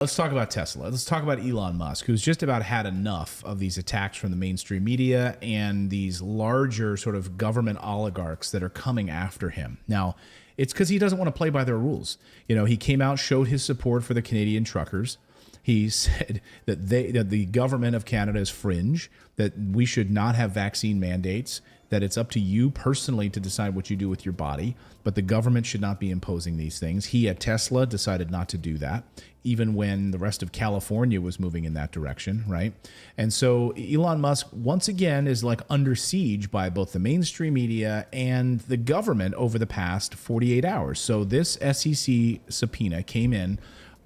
Let's talk about Tesla. Let's talk about Elon Musk, who's just about had enough of these attacks from the mainstream media and these larger sort of government oligarchs that are coming after him. Now, it's because he doesn't want to play by their rules. You know, he came out, showed his support for the Canadian truckers. He said that the government of Canada is fringe, that we should not have vaccine mandates, that it's up to you personally to decide what you do with your body, but the government should not be imposing these things. He at Tesla decided not to do that, even when the rest of California was moving in that direction, right? And so Elon Musk, once again, is like under siege by both the mainstream media and the government over the past 48 hours. So this SEC subpoena came in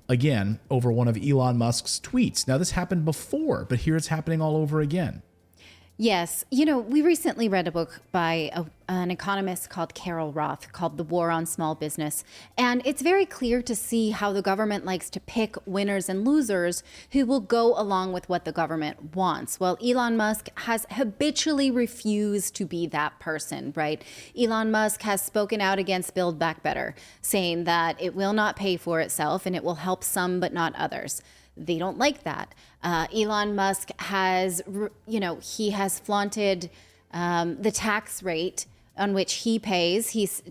again over one of Elon Musk's tweets. Now, this happened before, but here it's happening all over again. Yes. You know, we recently read a book by an economist called Carol Roth called The War on Small Business. And it's very clear to see how the government likes to pick winners and losers who will go along with what the government wants. Well, Elon Musk has habitually refused to be that person, right? Elon Musk has spoken out against Build Back Better, saying that it will not pay for itself and it will help some but not others. They don't like that. Elon Musk has, he has flaunted the tax rate on which he pays. He's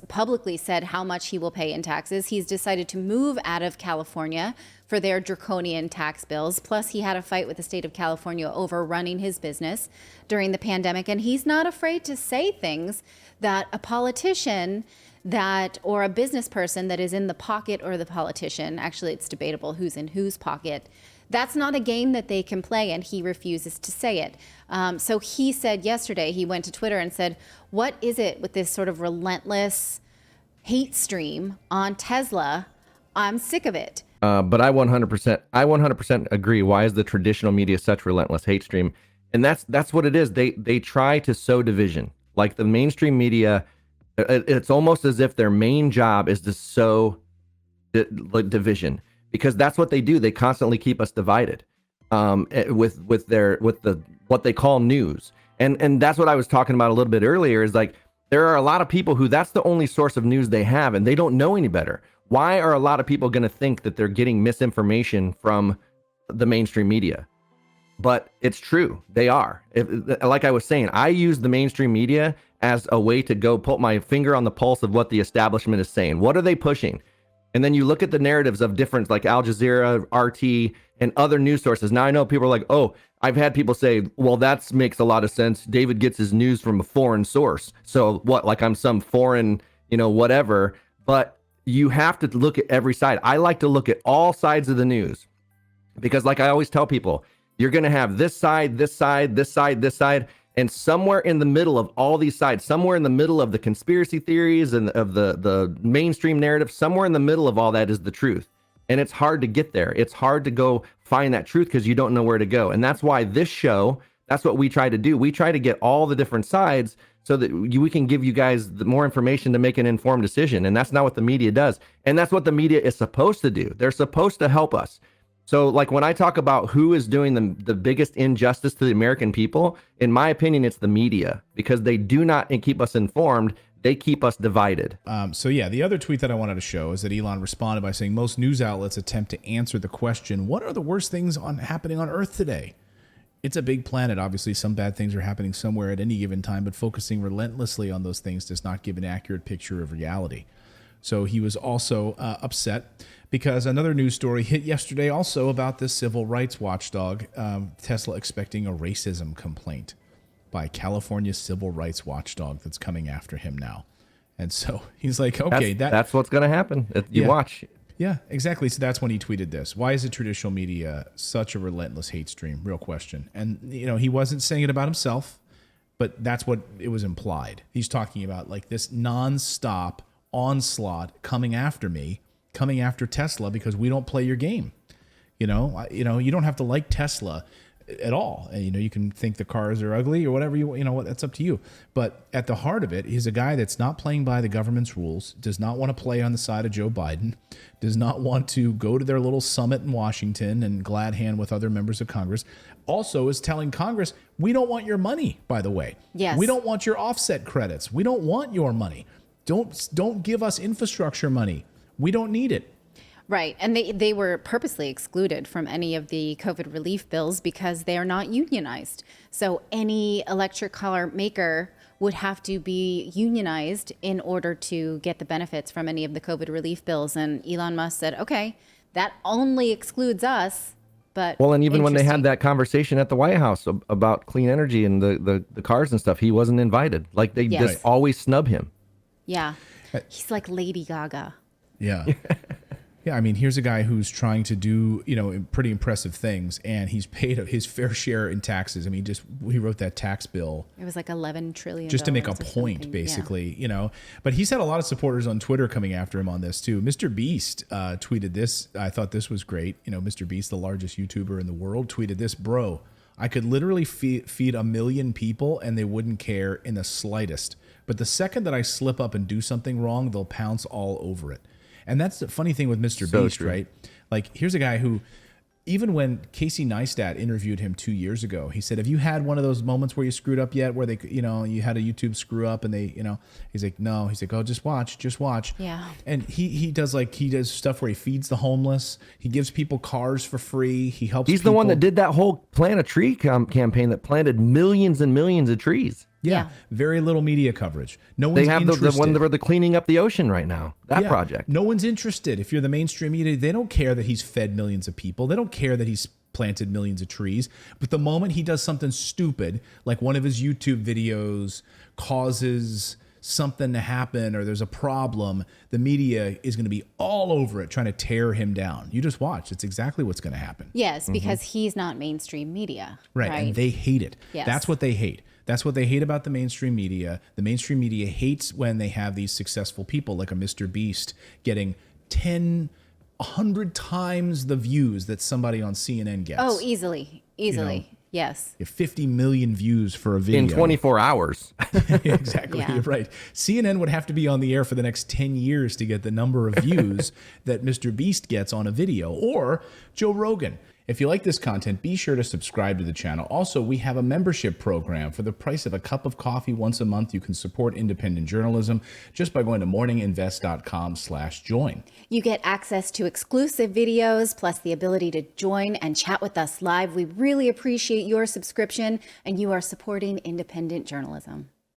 publicly said how much he will pay in taxes. He's decided to move out of California for their draconian tax bills. Plus, he had a fight with the state of California over running his business during the pandemic. And he's not afraid to say things that a politician or a business person that is in the pocket or the politician, actually it's debatable who's in whose pocket, that's not a game that they can play, and he refuses to say it. So he said yesterday, he went to Twitter and said, what is it with this sort of relentless hate stream on Tesla? I'm sick of it. But I 100% agree. Why is the traditional media such relentless hate stream? And that's what it is. They try to sow division. Like the mainstream media, it's almost as if their main job is to sow division, because that's what they do. They constantly keep us divided with what they call news. And that's what I was talking about a little bit earlier, is like there are a lot of people who that's the only source of news they have, and they don't know any better. Why are a lot of people going to think that they're getting misinformation from the mainstream media? But it's true. They are. Like I was saying, I use the mainstream media as a way to go put my finger on the pulse of what the establishment is saying. What are they pushing? And then you look at the narratives of different, like Al Jazeera, RT, and other news sources. Now I know people are like, oh, I've had people say, well, that makes a lot of sense. David gets his news from a foreign source. So what, like I'm some foreign, whatever. But you have to look at every side. I like to look at all sides of the news, because like I always tell people, you're going to have this side, this side, this side, this side. And somewhere in the middle of all these sides, somewhere in the middle of the conspiracy theories and of the mainstream narrative, somewhere in the middle of all that is the truth. And it's hard to get there. It's hard to go find that truth because you don't know where to go. And that's why this show, that's what we try to do. We try to get all the different sides so that we can give you guys more information to make an informed decision. And that's not what the media does. And that's what the media is supposed to do. They're supposed to help us. So like when I talk about who is doing the biggest injustice to the American people, in my opinion, it's the media, because they do not keep us informed. They keep us divided. So yeah, the other tweet that I wanted to show is that Elon responded by saying most news outlets attempt to answer the question, what are the worst things happening on Earth today? It's a big planet. Obviously, some bad things are happening somewhere at any given time, but focusing relentlessly on those things does not give an accurate picture of reality. So he was also upset because another news story hit yesterday also about this civil rights watchdog, Tesla expecting a racism complaint by California's civil rights watchdog that's coming after him now. And so he's like, okay, that's what's going to happen. Watch. Yeah, exactly. So that's when he tweeted this. Why is the traditional media such a relentless hate stream? Real question. And, he wasn't saying it about himself, but that's what it was implied. He's talking about like this nonstop onslaught coming after me, coming after Tesla, because we don't play your game. You don't have to like Tesla at all. And, you can think the cars are ugly or whatever that's up to you. But at the heart of it, he's a guy that's not playing by the government's rules, does not want to play on the side of Joe Biden, does not want to go to their little summit in Washington and glad hand with other members of Congress. Also is telling Congress, we don't want your money, by the way. Yes. We don't want your offset credits. We don't want your money. Don't give us infrastructure money. We don't need it. Right. And they were purposely excluded from any of the COVID relief bills because they are not unionized. So any electric car maker would have to be unionized in order to get the benefits from any of the COVID relief bills. And Elon Musk said, okay, that only excludes us. But Well, and even when they had that conversation at the White House about clean energy and the cars and stuff, he wasn't invited. Like they Yes. just always snub him. Yeah. He's like Lady Gaga. Yeah. Yeah, I mean, here's a guy who's trying to do, pretty impressive things, and he's paid his fair share in taxes. I mean, he wrote that tax bill. It was like $11 trillion. Just to make a or point, something. basically, But he's had a lot of supporters on Twitter coming after him on this, too. Mr. Beast tweeted this. I thought this was great. Mr. Beast, the largest YouTuber in the world, tweeted this. Bro, I could literally feed 1 million people, and they wouldn't care in the slightest. But the second that I slip up and do something wrong, they'll pounce all over it. And that's the funny thing with Mr. So Beast, true. right? Like, here's a guy who, even when Casey Neistat interviewed him 2 years ago, he said, have you had one of those moments where you screwed up yet, where they, you had a YouTube screw up and they, he's like, no. He's like, oh, just watch. Yeah. And he does stuff where he feeds the homeless. He gives people cars for free. He helps He's people. the one that did that whole plant a tree campaign that planted millions and millions of trees. Yeah. Very little media coverage. No one's They have interested. the one where they're cleaning up the ocean right now. That project. No one's interested. If you're the mainstream media, they don't care that he's fed millions of people. They don't care that he's planted millions of trees. But the moment he does something stupid, like one of his YouTube videos causes something to happen or there's a problem, the media is going to be all over it trying to tear him down. You just watch. It's exactly what's going to happen. Yes, because he's not mainstream media. Right. And they hate it. Yes. That's what they hate. That's what they hate about the mainstream media. The mainstream media hates when they have these successful people like a Mr. Beast getting 10, 100 times the views that somebody on CNN gets. Oh, easily. Yes. 50 million views for a video. In 24 hours. Exactly. Yeah. You're right. CNN would have to be on the air for the next 10 years to get the number of views that Mr. Beast gets on a video, or Joe Rogan. If you like this content, be sure to subscribe to the channel. Also, we have a membership program. For the price of a cup of coffee once a month, you can support independent journalism just by going to morninginvest.com/join. You get access to exclusive videos, plus the ability to join and chat with us live. We really appreciate your subscription, and you are supporting independent journalism.